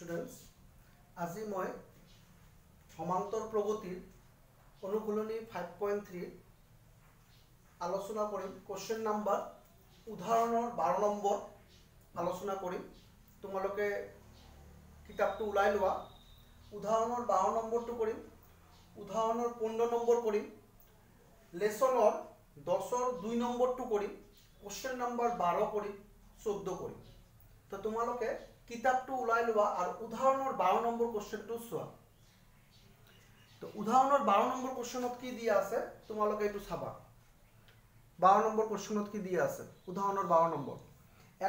students, আজি মই সমান্তৰ প্ৰগতিৰ অনুকূলনী 5.3 আলোচনা কৰিম। কোশ্চেন নাম্বাৰ উদাহৰণৰ 12 নম্বৰ আলোচনা কৰিম। তোমালোকে কিতাপটো ওলাই লোৱা। উদাহৰণৰ 12 নম্বৰটো কৰিম, উদাহৰণৰ 15 নম্বৰ কৰিম, লেসনৰ 10ৰ 2 নম্বৰটো কৰিম, কোশ্চেন নাম্বাৰ 12 কৰিম, 14 কৰিম। তো তোমালোকে কিতাপটো ওলাই লোৱা আৰু উদাহৰণৰ 12 নম্বৰ কোশ্চেনটো চোৱা। তো উদাহৰণৰ 12 নম্বৰ কোশ্চেনত কি দিয়া আছে তোমালোকে এটো চাবা। 12 নম্বৰ কোশ্চেনত কি দিয়া আছে? উদাহৰণৰ 12 নম্বৰ,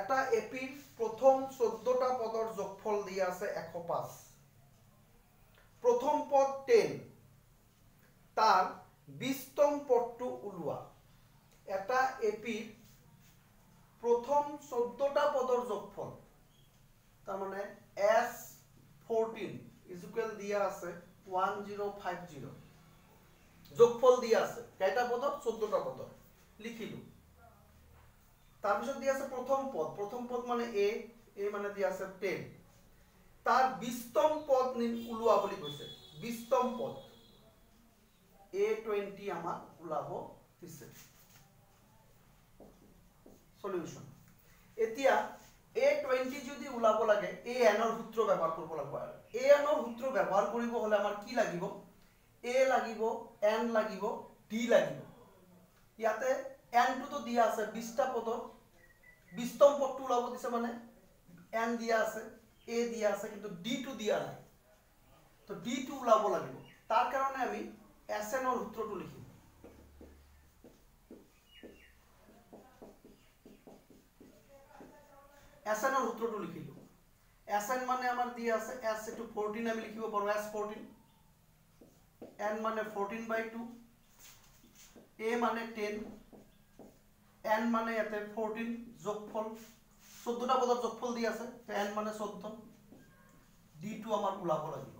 এটা এপিৰ প্ৰথম 14টা পদৰ যোগফল দিয়া আছে 105। প্ৰথম পদ 10, তাৰ 20তম পদটো উলোৱা। এটা এপিৰ প্ৰথম 14টা পদৰ যোগফল, তাৰ মানে S14 ইকুৱেল দিয়া আছে 1050। যোগফল দিয়া আছে কেইটা পদৰ? 14টা পদৰ। লিখিলো। তাৰ পিছত দিয়া আছে প্ৰথম পদ মানে a মানে দিয়া আছে 10, তাৰ 20তম পদ উলোৱা বুলি কৈছে। 20তম পদ A20 আমাক উলাব দিছে। সলিউশন। এতিয়া A20 যদি উলাব লাগে an ৰ সূত্ৰ ব্যৱহাৰ কৰিব লাগিব। an ৰ সূত্ৰ ব্যৱহাৰ কৰিব হলে আমাৰ কি লাগিব? a লাগিব, n লাগিব, d লাগিব। ইয়াতে n টো তো দিয়া আছে 20টা পদৰ, 20তম পদটো উলাব দিছে মানে n দিয়া আছে, a দিয়া আছে, কিন্তু d টো দিয়া নাই। তো d টো উলাব লাগিব। তাৰ কাৰণে আমি sn ৰ সূত্ৰটো লিখিম। SN ৰ সূত্ৰটো লিখিলো। SN মানে আমাৰ দিয়া আছে S এটো 14 আমি লিখিব পাৰো S14, N মানে 14/2, A মানে 10, N মানে ইয়াতে 14 যোগফল 14টা পদৰ যোগফল দিয়া আছে, N মানে 14, D টো আমাৰ উলাব লাগিব।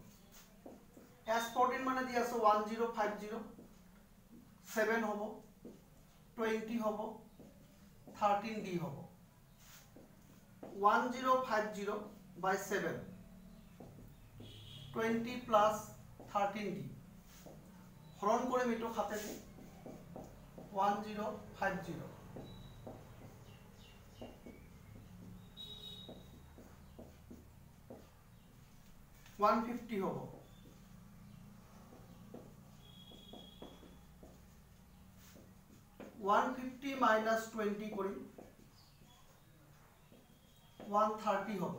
S14 মানে দিয়া আছে 1050, 7 হ'ব, 20 হ'ব, 13D হ'ব। 1050 by 7, 20 plus 13D, হৰণ কৰিম এটো খাতেদি 1050, 150 হ'ব, 150 minus 20 কৰিম 130 হ'ব।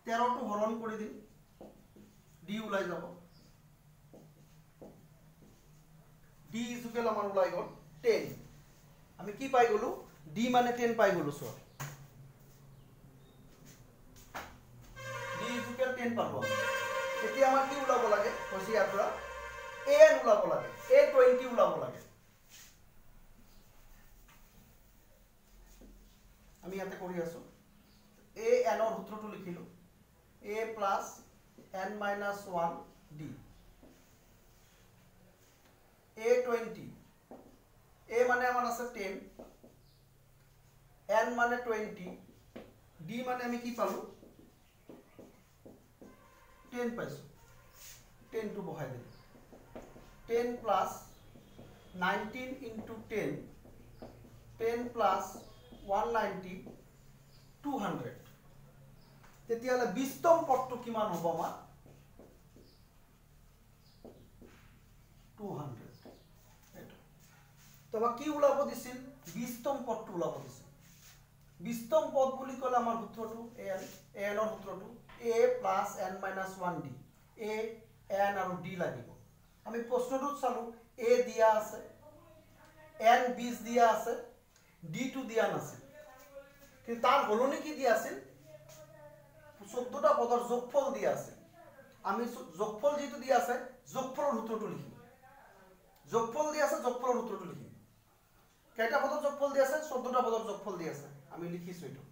13 টো হৰণ কৰি দিম, d ওলাই যাব। d ইকুৱেল আমাৰ ওলাই গল 10। আমি কি পাই গলো? d মানে 10 পাই গলো। সো d ইকুৱেল 10 পালো। এতিয়া আমাৰ কি ওলাব লাগে? কৈছে ইয়াৰ পৰা an ওলাব লাগে, A20 ওলাব লাগে। আমি ইয়াতে কৰি আছো। a n ৰ সূত্ৰটো লিখিলো, a plus n minus 1 d, A20, a মানে আমাৰ আছে 10, n মানে 20, d মানে আমি কি পালো? 10 পাইছো। 10 টো বহাই দিলো। 10 plus 19 into 10, 10 plus 190, 200। তেতিয়ালে 20তম পদটো কিমান হ'ব আমাৰ? 200। এটা তো আমাক কি উলাব দিছিল? 20তম পদটো উলাব দিছিল। 20তম পদ বুলি কলে আমাৰ সূত্ৰটো an ৰ সূত্ৰটো a plus n minus 1d, a n আৰু d লাগিব। আমি প্ৰশ্নটোত চালো a দিয়া আছে, n 20 দিয়া আছে, d টো দিয়া নাছিল। কিন্তু তাৰ হলনি কি দিয়া আছিল? 14টা পদৰ যোগফল দিয়া আছে। আমি যোগফল যেটো দিয়া আছে যোগফলৰ সূত্ৰটো লিখিম। যোগফল দিয়া আছে, যোগফলৰ সূত্ৰটো লিখিম। কেইটা পদৰ যোগফল দিয়া আছে? 14টা পদৰ যোগফল দিয়া আছে। আমি লিখিছো এটো।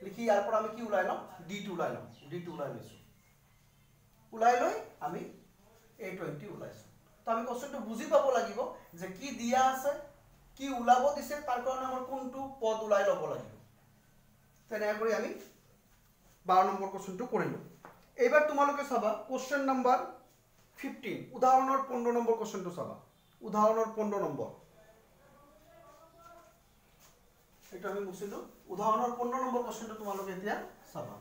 লিখি ইয়াৰ পৰা আমি কি উলাই লম? d টো উলাই লম। d টো উলাই লৈছো। উলাই লৈ আমি A20 উলাইছো। তো আমি কোশ্চেনটো বুজি পাব লাগিব যে কি দিয়া আছে, কি উলাব দিছে, তাৰ কাৰণে আমাৰ কোনটো পদ উলাই লব লাগিব। তেনে কৰি আমি 12 নম্বৰ কোশ্চেনটো কৰিলো এইবাৰ তোমালোকে চাবা কোশ্চেন নাম্বাৰ 15 উদাহৰণৰ 15 নম্বৰ কোশ্চেনটো চাবা উদাহৰণৰ 15 নম্বৰ এটা আমি মুছিলো উদাহৰণৰ 15 নম্বৰ কোশ্চেনটো তোমালোকে এতিয়া চাবা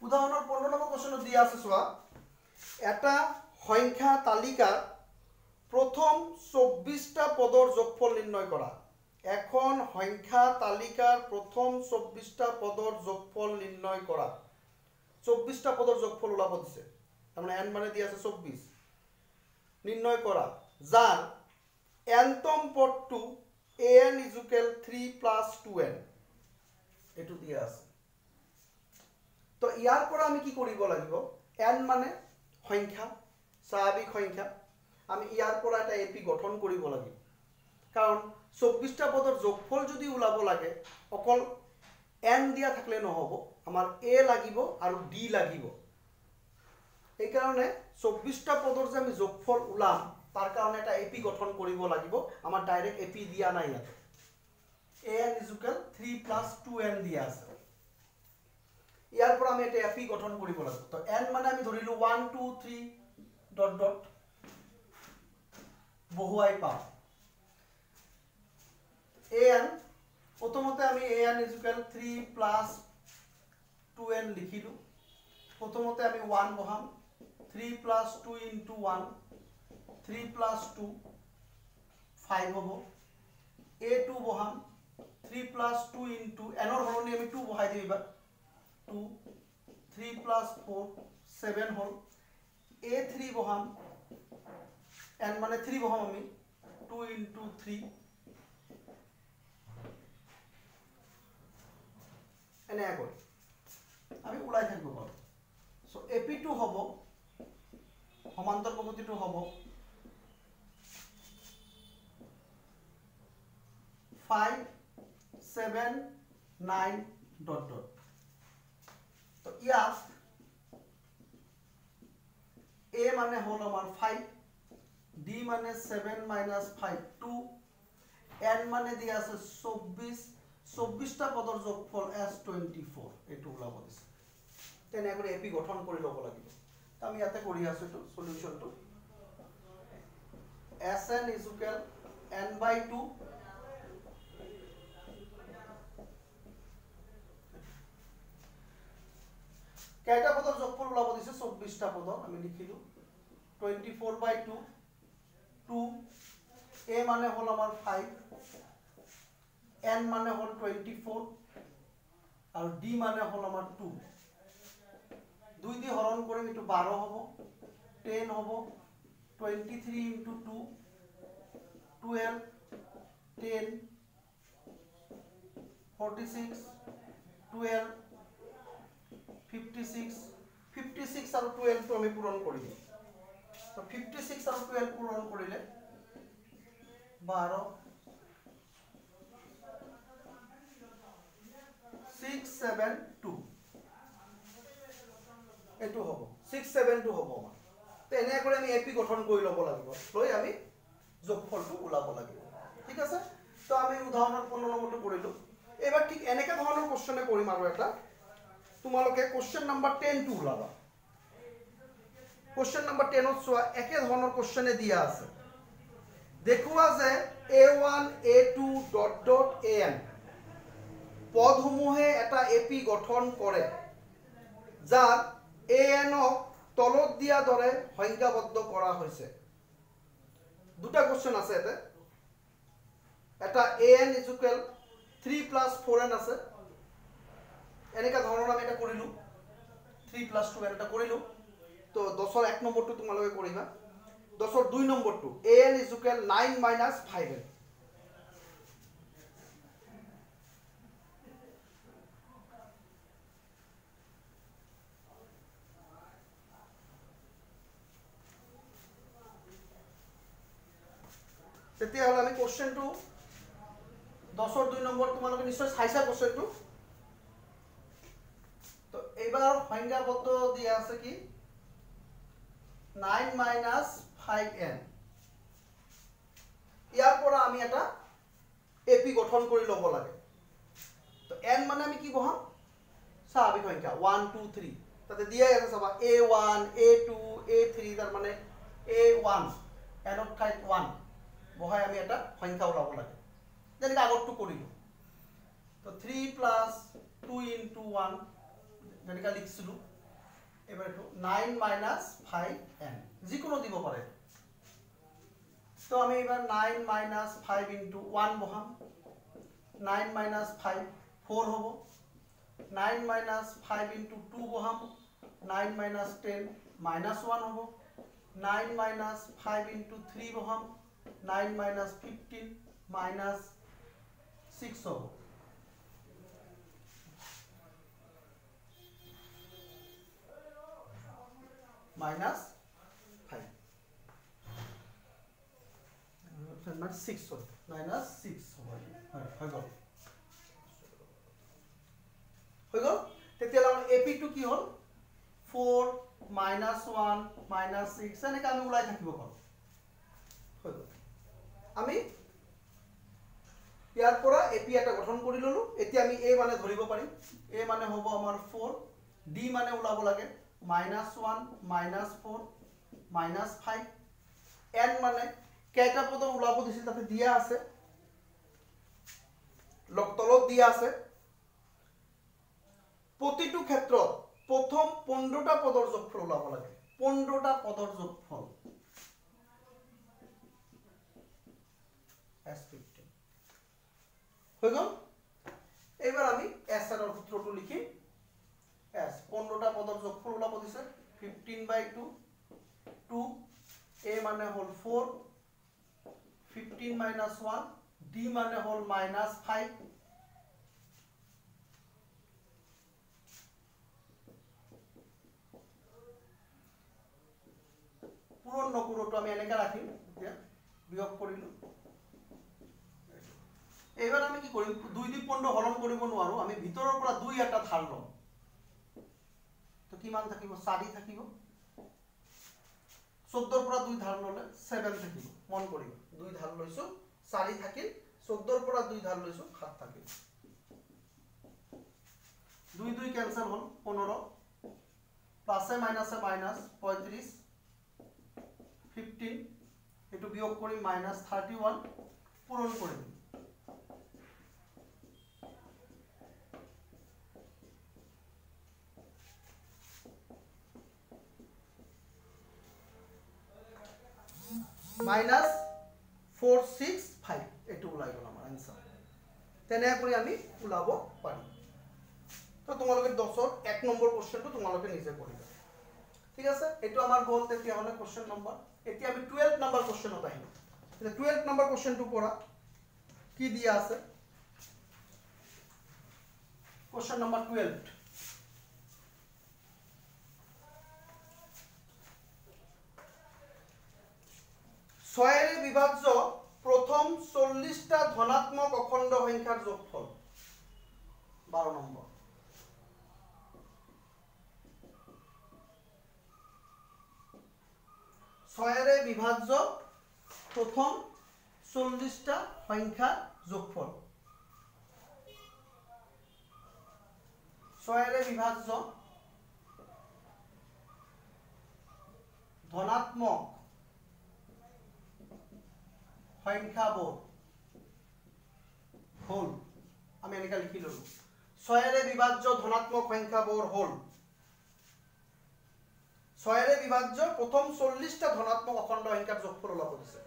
উদাহৰণৰ 15 নম্বৰ কোশ্চেনটো দিয়া আছে চোৱা এটা সংখ্যা তালিকাৰ প্ৰথম 24টা পদৰ যোগফল নিৰ্ণয় কৰা এখন সংখ্যা তালিকাৰ প্ৰথম 24টা পদৰ যোগফল নিৰ্ণয় কৰা 24টা পদৰ যোগফল ওলাব দিছে তাৰমানে n মানে দিয়া আছে 24 নিৰ্ণয় কৰা যাৰ nতম পদটো an = 3 + 2n এটো দিয়া আছে তো ইয়াৰ পৰা আমি কি কৰিব লাগিব n মানে সংখ্যা স্বাভাৱিক সংখ্যা আমি ইয়াৰ পৰা এটা এপি গঠন কৰিব লাগিব কাৰণ 24টা পদৰ যোগফল যদি ওলাব লাগে অকল n দিয়া থাকলে নহব আমাৰ a লাগিব আৰু d লাগিব এই কাৰণে 24টা পদৰ যে আমি যোগফল ওলাম তাৰ কাৰণে এটা এপি গঠন কৰিব লাগিব আমাৰ ডাইৰেক্ট এপি দিয়া নাই ইয়াতে an = 3 + 2n দিয়া আছে ইয়াৰ পৰা আমি এটা এপি গঠন কৰিব লাগিব তো n মানে আমি ধৰিলো 1 2 3 ... বহুৱাই পাম an প্ৰথমতে আমি an = 3 + 2n লিখিলো প্ৰথমতে আমি 1 বহাম 3 + 2 * 1 3 + 2 5 হ'ব a2 বহাম 3 + 2 * n ৰ হৰণি আমি 2 বহাই দিম এবাৰ 2 3 + 4 7 হল a3 বহাম n মানে 3 বহাম আমি 2 * 3 এনে কৰি আমি উলাই থাকিব পাৰো সো ap2 হ'ব সমান্তর পদ্ধতিটো হ'ব 5 7 9 ... তো ইয়াত a মানে হল আমাৰ 5 d মানে 7 - 5 2 n মানে দিয়া আছে 24টা পদৰ যোগফল s24 এটো ওলাব দিছে তেনে কৰি এপি গঠন কৰি লব লাগিব তো আমি ইয়াতে কৰি আছো তো সলিউশনটো sn = n/2 কেইটা পদৰ যোগফল ওলাব দিছে 24টা পদৰ আমি লিখিলো 24/2 2 a মানে হল আমাৰ 5 n মানে হল 24 আৰু d মানে হল আমাৰ 2 দুই দি হৰণ কৰিম এটো 12 হ'ব 10 হ'ব 23 * 2 12 10 46 12 56 আৰু 12 টো আমি পূৰণ কৰিম তো 56 আৰু 12 পূৰণ কৰিলে 12 672 এটো হ'ব 672 হ'ব আমাৰ তো এনে কৰি আমি এপি গঠন কৰি লব লাগিব লৈ আমি যোগফলটো ওলাব লাগিব ঠিক আছে তো আমি উদাহৰণৰ 15 নম্বৰটো কৰিলো এবাৰ ঠিক এনেকা ধৰণৰ কোশ্চেনে কৰিম আৰু এটা তোমালোকে কোশ্চেন নাম্বাৰ 10 টো ওলাবা কোশ্চেন নাম্বাৰ 10 ত চোৱা একে ধৰণৰ কোশ্চেনে দিয়া আছে দেখুৱা যে a1 a2 ... an পদসমূহে এটা এপি গঠন কৰে যাৰ an ক তলত দিয়া দৰে সংখ্যাবদ্ধ কৰা হৈছে দুটা কোশ্চেন আছে এটা an = 3 + 4n আছে এনেকা ধৰণৰ আমি এটা কৰিলো 3 + 2n এটা কৰিলো তো 10ৰ 1 নম্বৰটো তোমালোকে কৰিবা 10ৰ 2 নম্বৰটো an = 9 - 5n তেতিয়া হল আমি কোশ্চেনটো 10ৰ 2 নম্বৰ তোমালোকে নিশ্চয় চাইছা কোশ্চেনটো তো এবাৰ সংখ্যাবদ্ধ দিয়া আছে কি 9 - 5n ইয়াৰ পৰা আমি এটা এপি গঠন কৰি লব লাগে তো n মানে আমি কি বহাম স্বাভাৱিক সংখ্যা 1 2 3 তাতে দিয়াই আছে চাবা a1 a2 a3 তাৰ মানে a1 n ৰ ঠাইত 1 বহাই আমি এটা সংখ্যা ওলাব লাগে যেনেকৈ আগতটো কৰিলো তো 3 প্লাস 2 into 1 যেনেকৈ লিখিছিলো এবাৰ এটো 9 minus 5n যিকোনো দিব পাৰে তো আমি এবাৰ 9 minus 5 into 1 বহাম 9 minus 5 4 হ'ব 9 minus 5 into 2 বহাম 9 minus 10 minus 1 হ'ব 9 minus 5 into 3 বহাম 9 minus 15 minus 6 হ'ব minus 5 minus 6 sorry minus 6 হ'ব হৈ গ'ল তেতিয়ালে AP2 কি হ'ল 4 minus 1 minus 6 এনেকৈ আমি ওলাই থাকিব পাৰোঁ হৈ গ'ল আমি ইয়াৰ পৰা AP এটা গঠন কৰি ললো এতিয়া আমি A মানে ধৰিব পাৰিম A মানে হ'ব আমাৰ 4 D মানে ওলাব লাগে -1 -4 -5 n মানে কেইটা পদ ওলাব দিছিল তাতে দিয়া আছে তলত দিয়া আছে প্ৰতিটো ক্ষেত্ৰত প্ৰথম 15টা পদৰ যোগফল ওলাব লাগে 15টা পদৰ যোগফল S15 হৈ গ'ল এইবাৰ আমি S এৰ সূত্ৰটো লিখিম S 15টা পদৰ যোগফল ওলাব দিছে 15/2 2 A মানে হল 4 15 minus 1 D মানে হল -5 পূৰণ নকৰোটো আমি এনেকা ৰাখিম এতিয়া বিয়োগ কৰিলো এইবাৰ আমি কি কৰিম 2 দি 15 হৰণ কৰিব নোৱাৰো আমি ভিতৰৰ পৰা 2 এটা ধাৰ লম তো কিমান থাকিব 4 থাকিব 14 ৰ পৰা 2 ধাৰ ললে 7 থাকিব মন কৰিব 2 ধাৰ লৈছো 4 থাকিল 14 ৰ পৰা 2 ধাৰ লৈছো 7 থাকিল 2 2 ক্যান্সেল হল 15 প্লাসে মাইনাসে মাইনাস 35 15 এটো বিয়োগ কৰি -31 পূৰণ কৰি দিম -465 এটো ওলাই গল আমাৰ आंसर তেনে কৰি আমি ওলাব পাৰি তো তোমালোকে 10 ৰ 1 নম্বৰ কোশ্চেনটো তোমালোকে নিজে কৰিবা ঠিক আছে এটো আমাৰ গোল তেতিয়া হলে কোশ্চেন নম্বৰ এতিয়া আমি 12 নম্বৰ কোশ্চেনত আহিম এতিয়া 12 নম্বৰ কোশ্চেনটো পঢ়া কি দিয়া আছে কোশ্চেন নম্বৰ 12 ছয়েৰে বিভাজ্য প্ৰথম 40টা ধনাত্মক অখণ্ড সংখ্যাৰ যোগফল 12 নম্বৰ ছয়েৰে বিভাজ্য প্ৰথম 40টা সংখ্যাৰ যোগফল ছয়েৰে বিভাজ্য ধনাত্মক সংখ্যাবোৰ হল আমি এনেকা লিখি ললো ছয়েৰে বিভাজ্য ধনাত্মক সংখ্যাবোৰ হল ছয়েৰে বিভাজ্য প্ৰথম 40টা ধনাত্মক অখণ্ড সংখ্যাৰ যোগফল ওলাব দিছে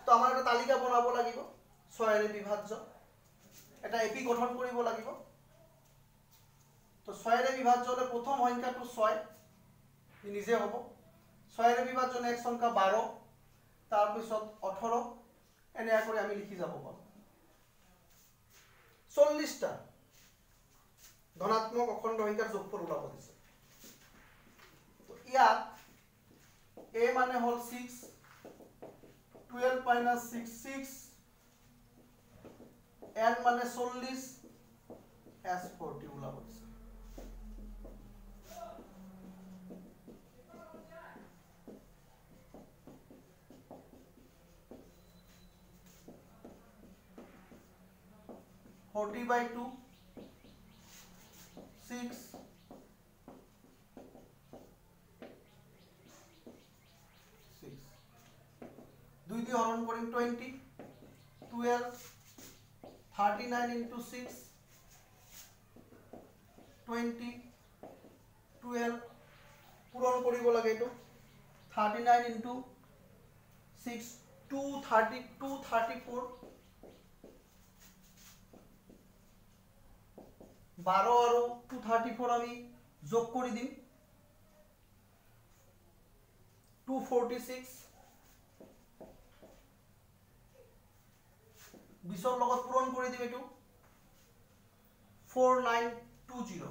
তো আমাৰ এটা তালিকা বনাব লাগিব ছয়েৰে বিভাজ্য এটা এপি গঠন কৰিব লাগিব তো ছয়েৰে বিভাজ্য হলে প্ৰথম সংখ্যাটো 6 নিজে হ'ব ছয়েৰে বিভাজ্য নেক্সট সংখ্যা 12 তার পিছত 18 এনে করে আমি লিখি যাব পারো 40টা ধনাত্মক অখণ্ড সংখ্যার যোগফল ওলাব দিছে তো ইয়াত a মানে হল 6 12 minus 6 6 n মানে 40 s 40 ওলাব দিছে (40/2) 6 2 দিয়ে হরণ করিম 20 12 39 into 6 20 12 পূরণ কৰিব লাগে এটো 39 into 6 234 12 আৰু 234 আমি যোগ কৰি দিম 246 20 লগত পূৰণ কৰি দিম এটো 4920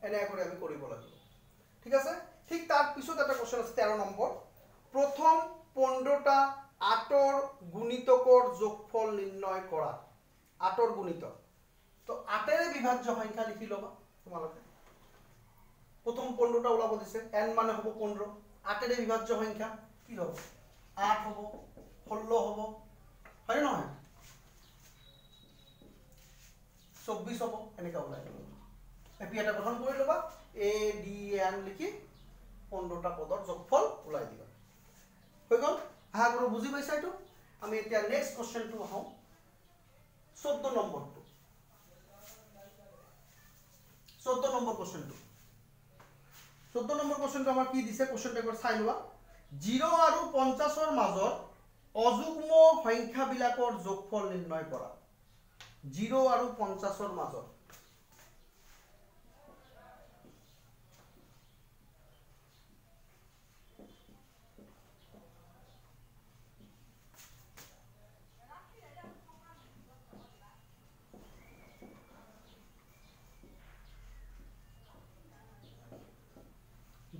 এনে কৰে আমি কৰিব লাগিব ঠিক আছে ঠিক তাৰ পিছত এটা কোশ্চেন আছে 13 নম্বৰ প্ৰথম 15টা আটৰ গুণিতকৰ যোগফল নিৰ্ণয় কৰা আটৰ গুণিতক তো আটেৰে বিভাজ্য সংখ্যা লিখি লবা তোমালোকে প্ৰথম 15টা ওলাব দিছে n মানে হ'ব 15 আটেৰে বিভাজ্য সংখ্যা কি হ'ব 8 হ'ব 16 হ'ব হয় নহয় 24 হ'ব এনেকা ওলাই এপি এটা গঠন কৰি লবা a d n লিখি 15টা পদৰ যোগফল ওলাই দিবা হৈ গল আহা গুৰু বুজি পাইছা এটো আমি এতিয়া নেক্সট কোশ্চেনটো আহো 14 নম্বৰটো 14 নম্বৰ কোশ্চেনটো 14 নম্বৰ কোশ্চেনটো আমাৰ কি দিছে কোশ্চেনটো একবাৰ চাই লোৱা 0 আৰু 50 ৰ মাজত অযুগ্ম সংখ্যাবিলাকৰ যোগফল নিৰ্ণয় কৰা 0 আৰু 50 ৰ মাজত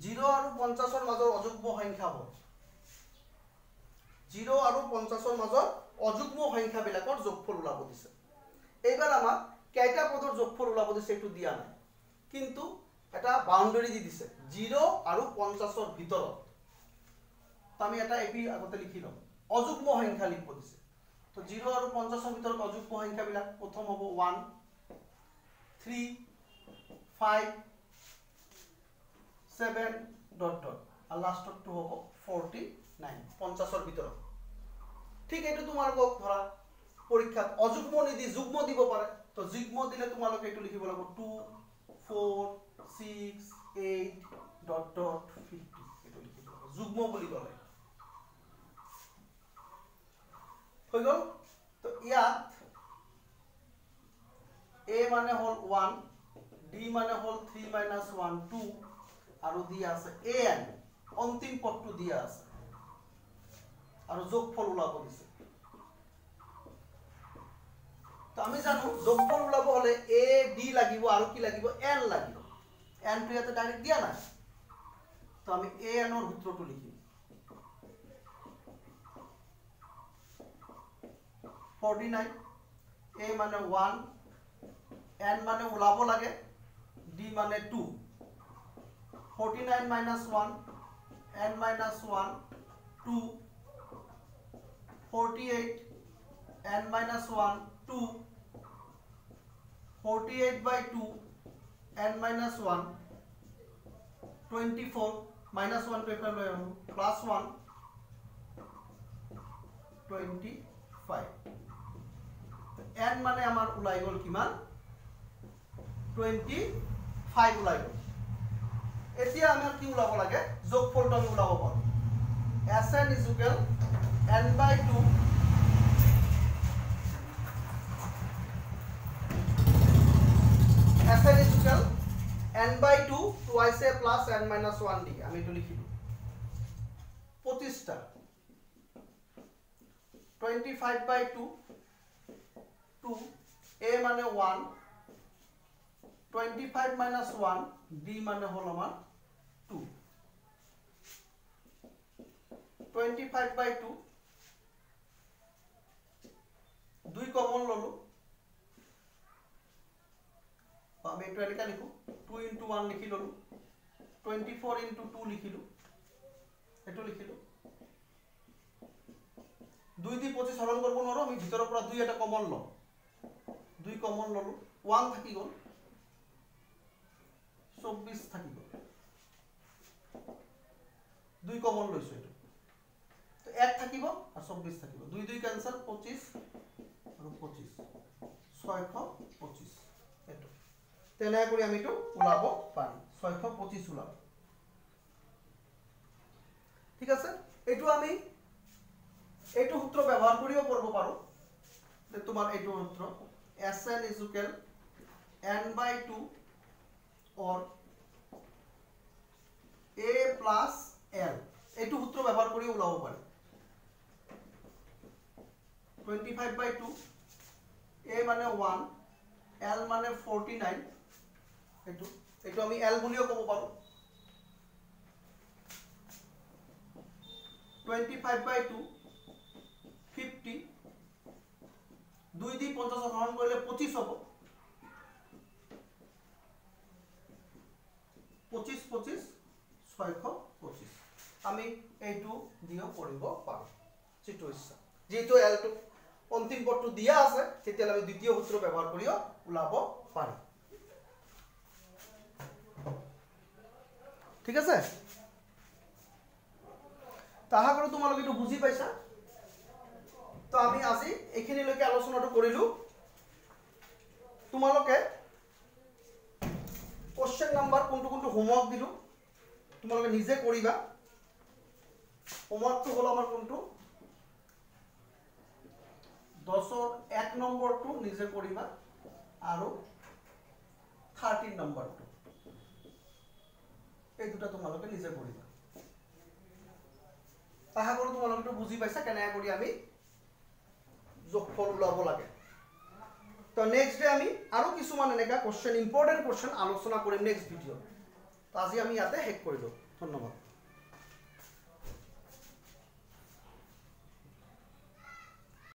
0 আৰু 50 ৰ মাজৰ অযুগ্ম সংখ্যা হ'ব 0 আৰু 50 ৰ মাজৰ অযুগ্ম সংখ্যাবিলাকৰ যোগফল ওলাব দিছে এইবাৰ আমাক কেইটা পদৰ যোগফল ওলাব দিছে এটো দিয়া নাই কিন্তু এটা বাউন্ডাৰি দি দিছে 0 আৰু 50 ৰ ভিতৰত আমি এটা এপি আগতে লিখি লম অযুগ্ম সংখ্যা লিখিব দিছে তো 0 আৰু 50 ৰ ভিতৰত অযুগ্ম সংখ্যাবিলাক প্ৰথম হ'ব 1 3 5 7 dot dot আৰ লাস্টত টু হ'ব 49 50 ৰ ভিতৰত ঠিক এইটো তোমালোকক ধৰা পৰীক্ষাত অযুগ্ম নিদি যুগ্ম দিব পাৰে তো যুগ্ম দিলে তোমালোকে এইটো লিখিব লাগিব 2 4 6 8 dot dot 50 এইটো লিখিব যুগ্ম বুলি ক'লে হৈ গল তো ইয়াত a মানে হল 1 d মানে হল 3 - 1 2 আৰু দিয়া আছে an অন্তিম পদটো দিয়া আছে আৰু যোগফল ওলাব দিছে তো আমি জানো যোগফল ওলাব হলে a d লাগিব আৰু কি লাগিব n লাগিব n টো ইয়াতে ডাইৰেক্ট দিয়া নাই তো আমি an ৰ সূত্ৰটো লিখিম 49 a মানে 1 n মানে ওলাব লাগে d মানে 2 49 minus 1 n minus 1 2 48 n minus 1 2 48 by 2 n minus 1 24 minus 1 paper plus 1 25 n মানে আমাৰ ওলাই গল কিমান 25 ওলাই গল এতিয়া আমাৰ কি ওলাব লাগে যোগফলটো আমি ওলাব পাৰো Sn is equal n by 2 Sn is equal n by 2 twice a plus n minus 1 d আমি এটো লিখিলো 25টা 25 by 2 2 a মানে 1 25 minus 1 d মানে হল আমার 2 25 by 2 দুই কমন ললো আমি এটো এনেকা লিখো 2 into 1 লিখি ললো 24 into 2 লিখিলো এটো লিখিলো 2 দি 25 হৰণ কৰিব নোৱাৰো আমি ভিতৰৰ পৰা 2 এটা কমন লম 2 কমন ললো 1 থাকি গল 24 থাকি গল 2 কমন লৈছো এটো তো 1 থাকিব আর 24 থাকিব 2 2 ক্যান্সেল 25 আর 25 625 এটো তেনে কৰি আমি তো উলাব পাৰি 625 উলাব ঠিক আছে এটো আমি এইটো সূত্র ব্যবহার করিও করব পারো যে তোমার এইটো সূত্র Sn is equal n/2 or a plus l এইটো সূত্র ব্যবহার করিও উলাব পারি 25/2 a মানে 1 l মানে 49 এইটো আমি l বুলিও কব পাৰো 25/2 50 2 দি 50 হৰণ কৰিলে 25 হ'ব 25 25 625 আমি এইটো দিও কৰিব পাৰো যেটো ইচ্ছা যেটো l টো অন্তিম পদটো দিয়া আছে তেতিয়া আমি দ্বিতীয় সূত্র ব্যবহার করিও উলাব পাৰি ঠিক আছে তাহা করে তোমালোকে একটু বুঝি পাইছা তো আমি আজি এখিনি লৈকে আলোচনাটো কৰিলো তোমালোকে কোশ্চেন নাম্বাৰ কোনটো কোনটো হোমওয়াৰ্ক দিলো তোমালোকে নিজে কৰিবা হোমওয়াৰ্কটো হল আমাৰ কোনটো 10 1 নম্বৰটো নিজে কৰিবা আৰু 13 নম্বৰটো এই দুটা তোমালোকে নিজে কৰিবা তাহা কৰি তোমালোকে বুজি পাইছা কেনে কৰি আমি যোগফল উলাব লাগে তো নেক্সট ডে আমি আৰু কিছুমান এনেকা কোশ্চেন ইম্পৰ্টেন্ট কোশ্চেন আলোচনা কৰিম নেক্সট ভিডিও তো আজি আমি ইয়াতে শেষ কৰিলো ধন্যবাদ